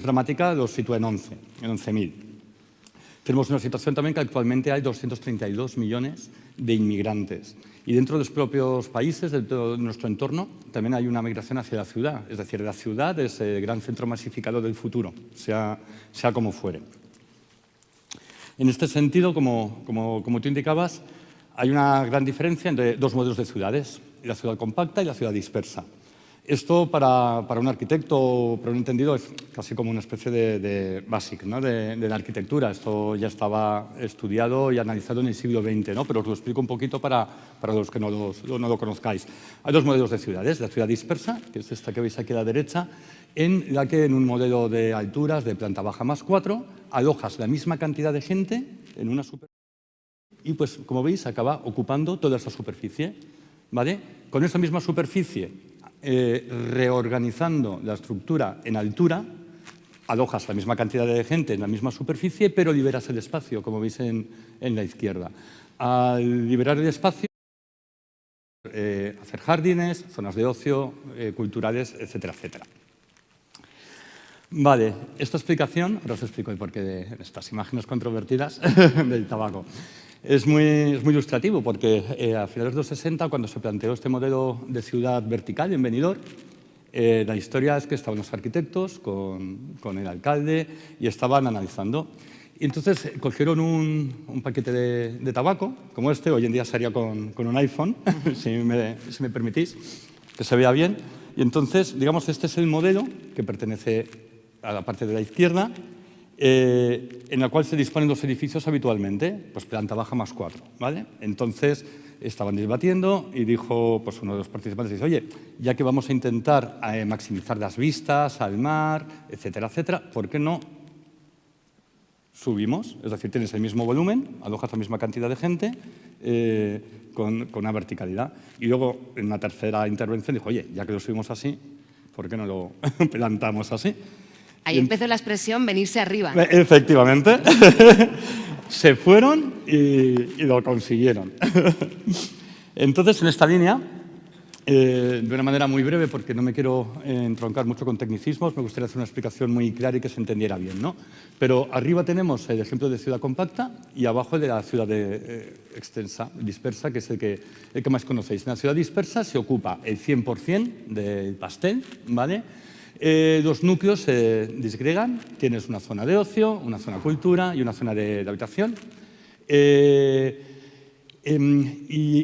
dramática los sitúa en 11.000. Tenemos una situación también que actualmente hay 232 millones de inmigrantes. Y dentro de los propios países, dentro de nuestro entorno, también hay una migración hacia la ciudad. Es decir, la ciudad es el gran centro masificado del futuro, sea como fuere. En este sentido, como tú indicabas, hay una gran diferencia entre dos modelos de ciudades, la ciudad compacta y la ciudad dispersa. Esto para un arquitecto, para un entendido, es casi como una especie de básico, ¿no? de la arquitectura. Esto ya estaba estudiado y analizado en el siglo XX, ¿no? Pero os lo explico un poquito para los que no lo conozcáis. Hay dos modelos de ciudades. La ciudad dispersa, que es esta que veis aquí a la derecha, en la que en un modelo de alturas de planta baja más 4 alojas la misma cantidad de gente en una superficie y, pues, como veis, acaba ocupando toda esa superficie, ¿vale? Con esa misma superficie, reorganizando la estructura en altura, alojas la misma cantidad de gente en la misma superficie, pero liberas el espacio, como veis en la izquierda. Al liberar el espacio, hacer jardines, zonas de ocio, culturales, etcétera, etcétera. Vale, esta explicación, ahora os explico el porqué de estas imágenes controvertidas del tabaco. Es muy ilustrativo porque a finales de los 60, cuando se planteó este modelo de ciudad vertical en Benidorm, la historia es que estaban los arquitectos con el alcalde y estaban analizando. Y entonces cogieron un paquete de tabaco, como este, hoy en día se haría con un iPhone, si me permitís, que se vea bien. Y entonces, digamos, este es el modelo que pertenece a la parte de la izquierda, en la cual se disponen los edificios habitualmente, pues planta baja más 4, ¿vale? Entonces, estaban debatiendo y dijo, pues uno de los participantes, dice, oye, ya que vamos a intentar maximizar las vistas al mar, etcétera, etcétera, ¿por qué no subimos? Es decir, tienes el mismo volumen, alojas la misma cantidad de gente, con una verticalidad. Y luego, en una tercera intervención, dijo, oye, ya que lo subimos así, ¿por qué no lo plantamos así? Ahí empezó la expresión venirse arriba. Efectivamente. Se fueron y lo consiguieron. Entonces, en esta línea, de una manera muy breve, porque no me quiero entroncar mucho con tecnicismos, me gustaría hacer una explicación muy clara y que se entendiera bien, ¿no? Pero arriba tenemos el ejemplo de ciudad compacta y abajo el de la ciudad extensa, dispersa, que es el que más conocéis. En la ciudad dispersa se ocupa el 100% del pastel, ¿vale? Los núcleos se disgregan, tienes una zona de ocio, una zona cultura y una zona de habitación. Y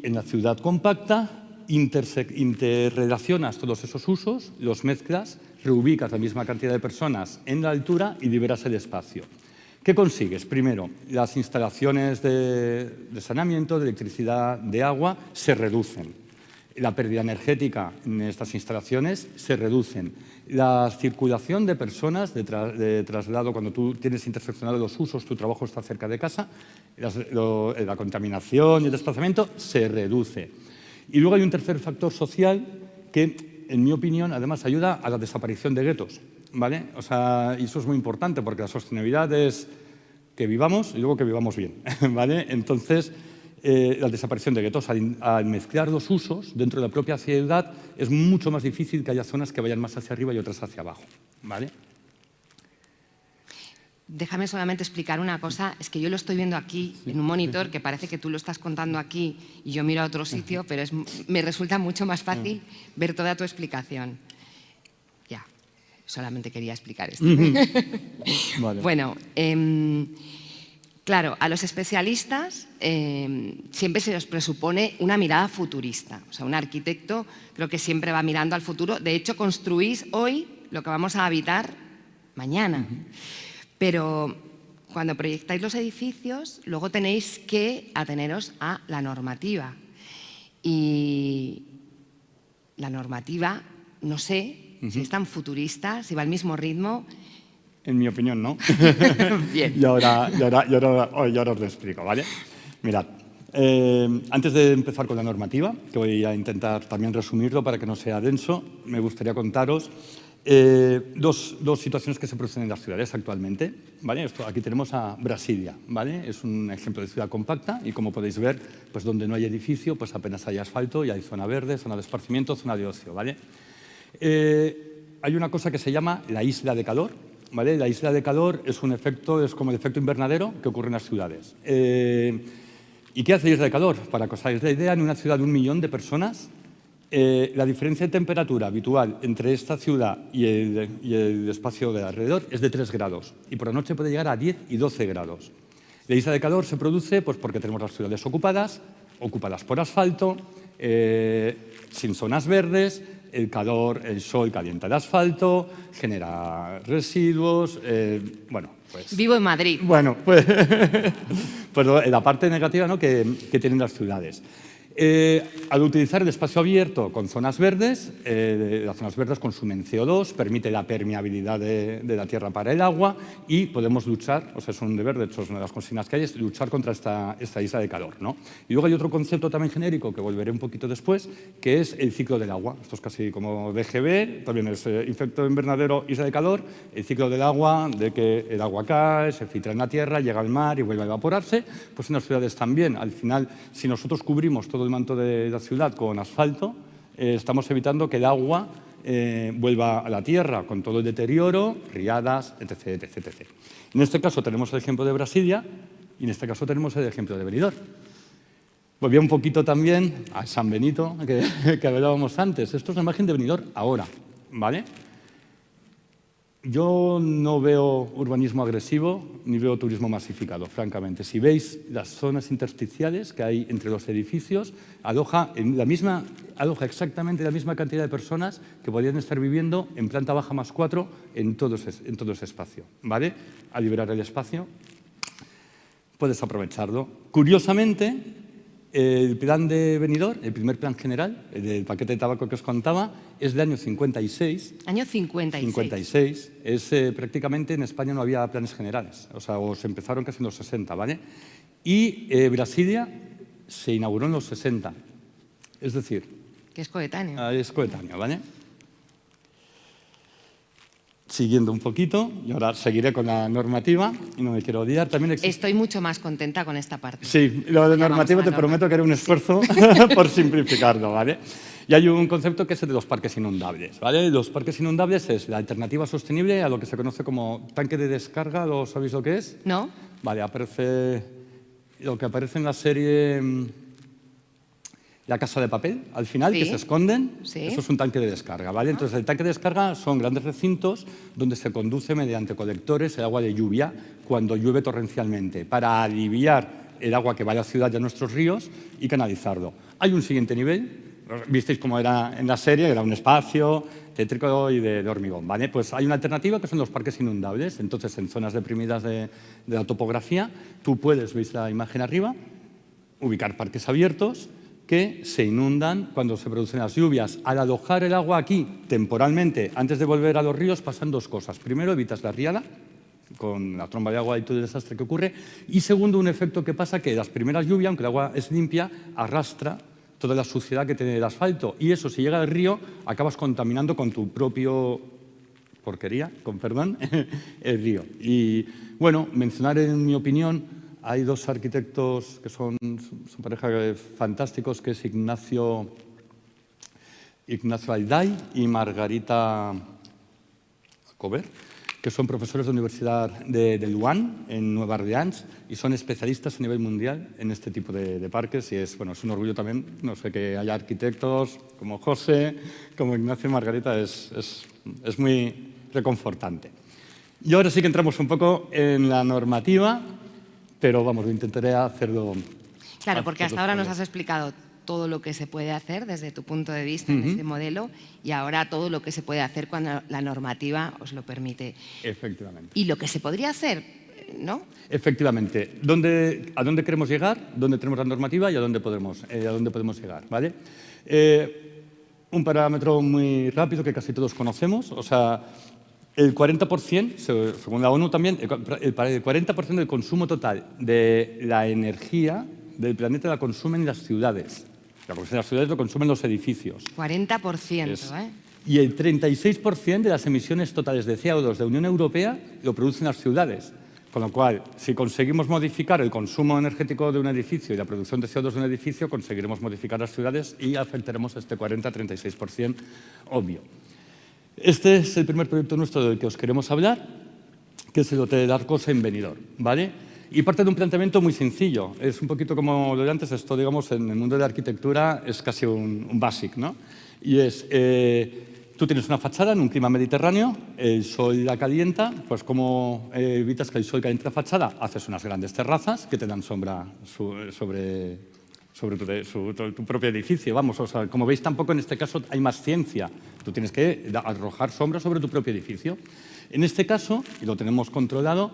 en la ciudad compacta interrelacionas todos esos usos, los mezclas, reubicas la misma cantidad de personas en la altura y liberas el espacio. ¿Qué consigues? Primero, las instalaciones de saneamiento, de electricidad, de agua se reducen. La pérdida energética en estas instalaciones se reducen. La circulación de personas de traslado, cuando tú tienes interseccionados los usos, tu trabajo está cerca de casa, la contaminación y el desplazamiento se reduce. Y luego hay un tercer factor social que, en mi opinión, además ayuda a la desaparición de guetos, ¿vale? O sea, y eso es muy importante porque la sostenibilidad es que vivamos y luego que vivamos bien, ¿vale? Entonces, la desaparición de guetos, al mezclar los usos dentro de la propia ciudad, es mucho más difícil que haya zonas que vayan más hacia arriba y otras hacia abajo, ¿vale? Déjame solamente explicar una cosa. Es que yo lo estoy viendo aquí, en un monitor, que parece que tú lo estás contando aquí y yo miro a otro sitio, pero me resulta mucho más fácil ver toda tu explicación. Ya, solamente quería explicar esto. Vale. Bueno, claro, a los especialistas siempre se les presupone una mirada futurista. O sea, un arquitecto creo que siempre va mirando al futuro. De hecho, construís hoy lo que vamos a habitar mañana. Pero cuando proyectáis los edificios, luego tenéis que ateneros a la normativa. Y la normativa, no sé si es tan futurista, si va al mismo ritmo. En mi opinión, no. Bien. Y ahora os lo explico, ¿vale? Mirad, antes de empezar con la normativa, que voy a intentar también resumirlo para que no sea denso, me gustaría contaros dos situaciones que se producen en las ciudades actualmente, ¿vale? Aquí tenemos a Brasilia, ¿vale? Es un ejemplo de ciudad compacta y, como podéis ver, pues donde no hay edificio, pues apenas hay asfalto y hay zona verde, zona de esparcimiento, zona de ocio, ¿vale? Hay una cosa que se llama la isla de calor, ¿vale? La isla de calor es un efecto, es como el efecto invernadero que ocurre en las ciudades. ¿Y qué hace la isla de calor? Para que os hagáis la idea, en una ciudad de 1 millón de personas, la diferencia de temperatura habitual entre esta ciudad y el espacio de alrededor es de 3 grados. Y por la noche puede llegar a 10 y 12 grados. La isla de calor se produce pues, porque tenemos las ciudades ocupadas por asfalto, sin zonas verdes, el sol calienta el asfalto, genera residuos, bueno, pues... Vivo en Madrid. Bueno, pues, pues la parte negativa, ¿no?, que tienen las ciudades. Al utilizar el espacio abierto con zonas verdes, las zonas verdes consumen CO2, permite la permeabilidad de la tierra para el agua y podemos luchar, o sea, es un deber, de hecho es una de las consignas que hay, es luchar contra esta isla de calor, ¿no? Y luego hay otro concepto también genérico que volveré un poquito después, que es el ciclo del agua. Esto es casi como DGB, también es efecto invernadero, isla de calor, el ciclo del agua, de que el agua cae, se filtra en la tierra, llega al mar y vuelve a evaporarse, pues en las ciudades también. Al final, si nosotros cubrimos todo el manto de la ciudad con asfalto, estamos evitando que el agua vuelva a la tierra con todo el deterioro, riadas, etc, etc, etc. En este caso tenemos el ejemplo de Brasilia y en este caso tenemos el ejemplo de Benidorm. Volví un poquito también a San Benito, que hablábamos antes. Esto es la imagen de Benidorm ahora, ¿vale? Yo no veo urbanismo agresivo ni veo turismo masificado, francamente. Si veis las zonas intersticiales que hay entre los edificios, aloja exactamente la misma cantidad de personas que podrían estar viviendo en planta baja +4 en todo ese espacio, ¿vale? Al liberar el espacio, puedes aprovecharlo. Curiosamente, el plan de Benidorm, el primer plan general, el del paquete de tabaco que os contaba, es del año 56. Año 56. 56. Prácticamente en España no había planes generales, o sea, se empezaron casi en los 60, ¿vale? Y Brasilia se inauguró en los 60, es decir... Que es coetáneo. Es coetáneo, ¿vale? Siguiendo un poquito, y ahora seguiré con la normativa, y no me quiero odiar. También Estoy mucho más contenta con esta parte. Sí, lo de normativa te prometo que era un esfuerzo por simplificarlo, ¿vale? Y hay un concepto que es el de los parques inundables, ¿vale? Los parques inundables es la alternativa sostenible a lo que se conoce como tanque de descarga, ¿lo sabéis lo que es? ¿No? Vale, aparece lo que aparece en la serie La Casa de Papel, al final, que se esconden, eso es un tanque de descarga, ¿vale? Entonces, el tanque de descarga son grandes recintos donde se conduce mediante colectores el agua de lluvia cuando llueve torrencialmente, para aliviar el agua que va a la ciudad y a nuestros ríos y canalizarlo. Hay un siguiente nivel, visteis cómo era en la serie, era un espacio tétrico y de hormigón, ¿vale? Pues hay una alternativa que son los parques inundables. Entonces, en zonas deprimidas de la topografía, tú puedes, veis la imagen arriba, ubicar parques abiertos que se inundan cuando se producen las lluvias. Al alojar el agua aquí temporalmente, antes de volver a los ríos, pasan dos cosas. Primero, evitas la riada, con la tromba de agua y todo el desastre que ocurre. Y segundo, un efecto que pasa que las primeras lluvias, aunque el agua es limpia, arrastra toda la suciedad que tiene el asfalto. Y eso, si llega al río, acabas contaminando con tu propio porquería, con perdón, el río. Y bueno, mencionar en mi opinión, hay dos arquitectos que son pareja fantásticos, que es Ignacio Alday y Margarita Cover, que son profesores de la Universidad de Luan, en Nueva Orleans, y son especialistas a nivel mundial en este tipo de parques. Y es un orgullo también, no sé, que haya arquitectos como José, como Ignacio y Margarita, es muy reconfortante. Y ahora sí que entramos un poco en la normativa, pero vamos, lo intentaré hacerlo. Claro, porque hasta ahora nos has explicado todo lo que se puede hacer desde tu punto de vista en este modelo y ahora todo lo que se puede hacer cuando la normativa os lo permite. Efectivamente. Y lo que se podría hacer, ¿no? Efectivamente. ¿A dónde queremos llegar? ¿Dónde tenemos la normativa y a dónde podemos llegar? ¿Vale? Un parámetro muy rápido que casi todos conocemos, o sea, el 40%, según la ONU también, el 40% del consumo total de la energía del planeta la consumen las ciudades. Porque las ciudades lo consumen los edificios. 40%, Y el 36% de las emisiones totales de CO2 de la Unión Europea lo producen las ciudades. Con lo cual, si conseguimos modificar el consumo energético de un edificio y la producción de CO2 de un edificio, conseguiremos modificar las ciudades y afectaremos a este 40-36% obvio. Este es el primer proyecto nuestro del que os queremos hablar. que es el Hotel Arcos en Benidorm, ¿vale? Y parte de un planteamiento muy sencillo. Es un poquito como lo de antes, esto, digamos, en el mundo de la arquitectura es casi un basic, ¿no? Y es, tú tienes una fachada en un clima mediterráneo, el sol la calienta, pues ¿cómo evitas que el sol caliente la fachada? Haces unas grandes terrazas que te dan sombra sobre tu propio edificio. Vamos, o sea, como veis, tampoco en este caso hay más ciencia. Tú tienes que arrojar sombra sobre tu propio edificio. En este caso, y lo tenemos controlado,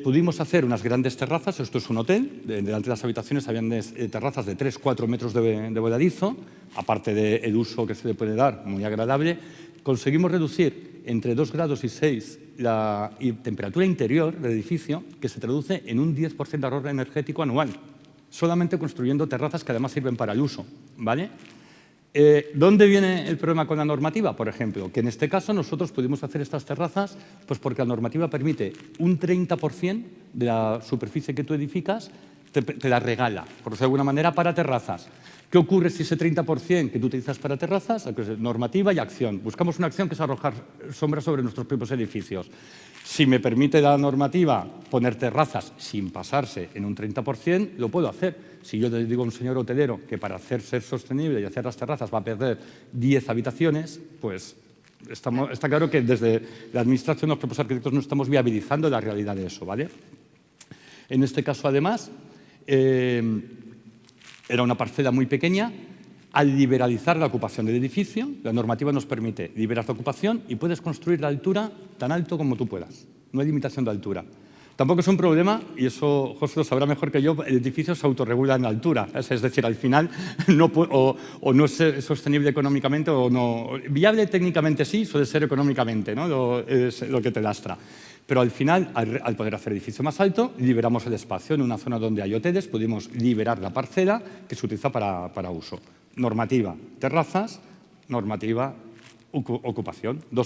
pudimos hacer unas grandes terrazas. Esto es un hotel. Delante de las habitaciones habían terrazas de 3-4 metros de voladizo, aparte del uso que se le puede dar, muy agradable. Conseguimos reducir entre 2 grados y 6 la temperatura interior del edificio, que se traduce en un 10% de ahorro energético anual, solamente construyendo terrazas que además sirven para el uso, ¿vale? ¿Dónde viene el problema con la normativa? Por ejemplo, que en este caso nosotros pudimos hacer estas terrazas pues porque la normativa permite un 30% de la superficie que tú edificas, te la regala, por decirlo de alguna manera, para terrazas. ¿Qué ocurre si ese 30% que tú utilizas para terrazas, normativa y acción? Buscamos una acción que es arrojar sombra sobre nuestros propios edificios. Si me permite la normativa poner terrazas sin pasarse en un 30%, lo puedo hacer. Si yo le digo a un señor hotelero que para ser sostenible y hacer las terrazas va a perder 10 habitaciones, pues está claro que desde la Administración, los propios arquitectos, no estamos viabilizando la realidad de eso, ¿vale? En este caso, además, era una parcela muy pequeña. Al liberalizar la ocupación del edificio, la normativa nos permite liberar la ocupación y puedes construir la altura tan alto como tú puedas. No hay limitación de altura. Tampoco es un problema, y eso José lo sabrá mejor que yo, el edificio se autorregula en altura. Es decir, al final no es sostenible económicamente o no. Viable técnicamente sí, suele ser económicamente, ¿no? Es lo que te lastra. Pero al final, al poder hacer edificio más alto, liberamos el espacio. En una zona donde hay hoteles pudimos liberar la parcela que se utiliza para uso. Normativa, terrazas; normativa, ocupación. Dos